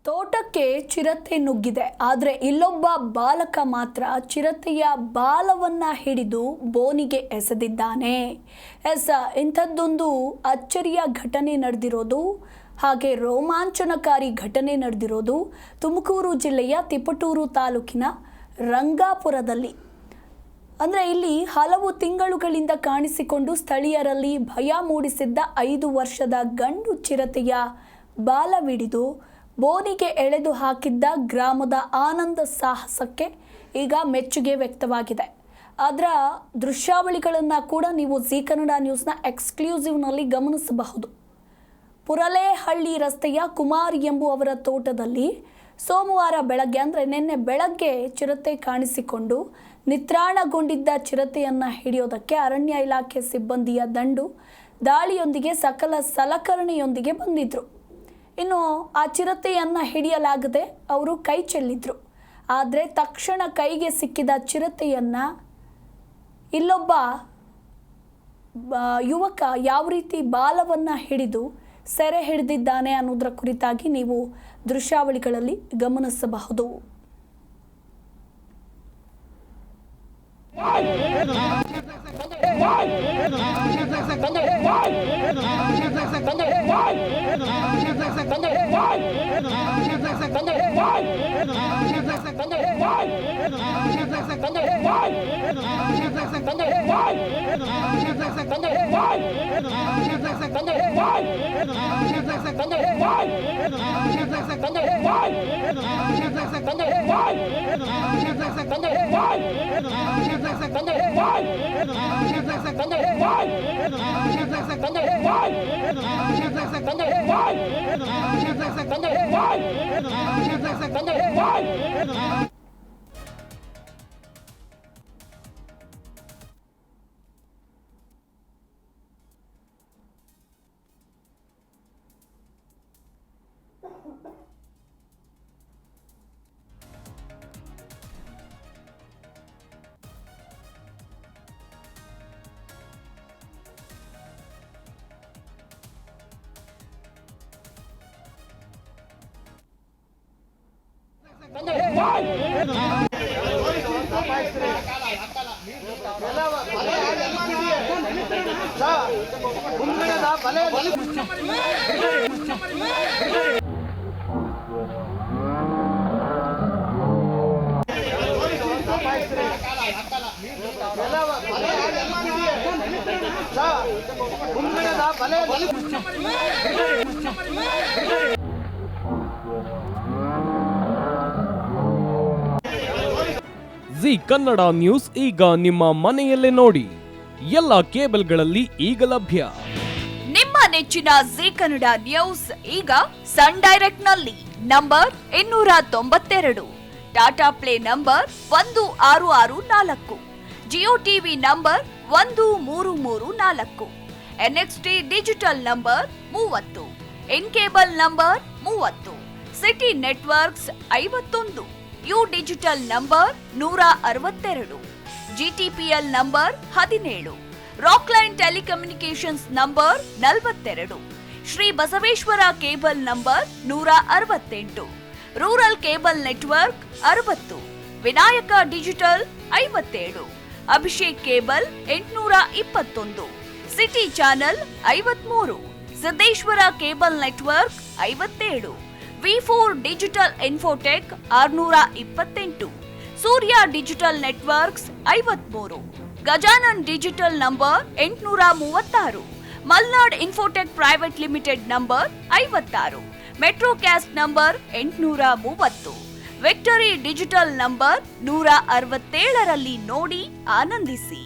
ತೋಟಕ್ಕೆ ಚಿರತೆ ನುಗ್ಗಿದೆ. ಆದರೆ ಇಲ್ಲೊಬ್ಬ ಬಾಲಕ ಮಾತ್ರ ಚಿರತೆಯ ಬಾಲವನ್ನ ಹಿಡಿದು ಬೋನಿಗೆ ಎಸೆದಿದ್ದಾನೆ. ಇಂಥದ್ದೊಂದು ಅಚ್ಚರಿಯ ಘಟನೆ ನಡೆದಿರೋದು, ಹಾಗೆ ರೋಮಾಂಚನಕಾರಿ ಘಟನೆ ನಡೆದಿರೋದು ತುಮಕೂರು ಜಿಲ್ಲೆಯ ತಿಪಟೂರು ತಾಲೂಕಿನ ರಂಗಾಪುರದಲ್ಲಿ. ಅಂದರೆ ಇಲ್ಲಿ ಹಲವು ತಿಂಗಳುಗಳಿಂದ ಕಾಣಿಸಿಕೊಂಡು ಸ್ಥಳೀಯರಲ್ಲಿ ಭಯ ಮೂಡಿಸಿದ್ದ 5 ವರ್ಷದ ಗಂಡು ಚಿರತೆಯ ಬಾಲವಿಡಿದು ಬೋನಿಗೆ ಎಳೆದು ಹಾಕಿದ್ದ ಗ್ರಾಮದ ಆನಂದ ಸಾಹಸಕ್ಕೆ ಈಗ ಮೆಚ್ಚುಗೆ ವ್ಯಕ್ತವಾಗಿದೆ. ಅದರ ದೃಶ್ಯಾವಳಿಗಳನ್ನು ಕೂಡ ನೀವು ಜೀ ಕನ್ನಡ ನ್ಯೂಸ್ನ ಎಕ್ಸ್ಕ್ಲೂಸಿವ್ನಲ್ಲಿ ಗಮನಿಸಬಹುದು. ಪುರಲೇಹಳ್ಳಿ ರಸ್ತೆಯ ಕುಮಾರ್ ಎಂಬುವವರ ತೋಟದಲ್ಲಿ ಸೋಮವಾರ ಬೆಳಗ್ಗೆ ಅಂದರೆ ನಿನ್ನೆ ಬೆಳಗ್ಗೆ ಚಿರತೆ ಕಾಣಿಸಿಕೊಂಡು ನಿತ್ರಾಣಗೊಂಡಿದ್ದ ಚಿರತೆಯನ್ನು ಹಿಡಿಯೋದಕ್ಕೆ ಅರಣ್ಯ ಇಲಾಖೆ ಸಿಬ್ಬಂದಿಯ ದಂಡು ದಾಳಿಯೊಂದಿಗೆ ಸಕಲ ಸಲಕರಣೆಯೊಂದಿಗೆ ಬಂದಿದ್ದರು. ಇನ್ನು ಆ ಚಿರತೆಯನ್ನು ಹಿಡಿಯಲಾಗದೆ ಅವರು ಕೈ ಚೆಲ್ಲಿದ್ರು. ಆದರೆ ತಕ್ಷಣ ಕೈಗೆ ಸಿಕ್ಕಿದ ಚಿರತೆಯನ್ನು ಇಲ್ಲೊಬ್ಬ ಯುವಕ ಯಾವ ರೀತಿ ಬಾಲವನ್ನು ಹಿಡಿದು ಸೆರೆ ಹಿಡಿದಿದ್ದಾನೆ ಅನ್ನೋದರ ಕುರಿತಾಗಿ ನೀವು ದೃಶ್ಯಾವಳಿಗಳಲ್ಲಿ ಗಮನಿಸಬಹುದು. ಜೀ ಕನ್ನಡ ನ್ಯೂಸ್ ಈಗ ನಿಮ್ಮ ಮನೆಯಲ್ಲೇ ನೋಡಿ. ಎಲ್ಲ ಕೇಬಲ್ಗಳಲ್ಲಿ ಈಗ ಲಭ್ಯ. ನಿಮ್ಮ ನೆಚ್ಚಿನ ಜೀ ಕನ್ನಡ ನ್ಯೂಸ್ ಈಗ ಸನ್ ಡೈರೆಕ್ಟ್ ನಲ್ಲಿ number 292, Tata play number 1664, Jio TV number 1334, NXT digital number 30, in cable number 30, city networks 51, U digital number 162, GTPL number 17, Rockline telecommunications number 42, Shri Basaveshwara cable number 168, rural cable network 60, Vinayaka digital 57, Abhishek cable 821, city channel 53, Siddeshwara cable network 57, V4 digital Infotech 628, Surya digital networks 53, Gajanan digital number 836, Malnad Infotech private limited number 56, Metrocast number 830, Victory digital number 167ರಲ್ಲಿ ನೋಡಿ ಆನಂದಿಸಿ.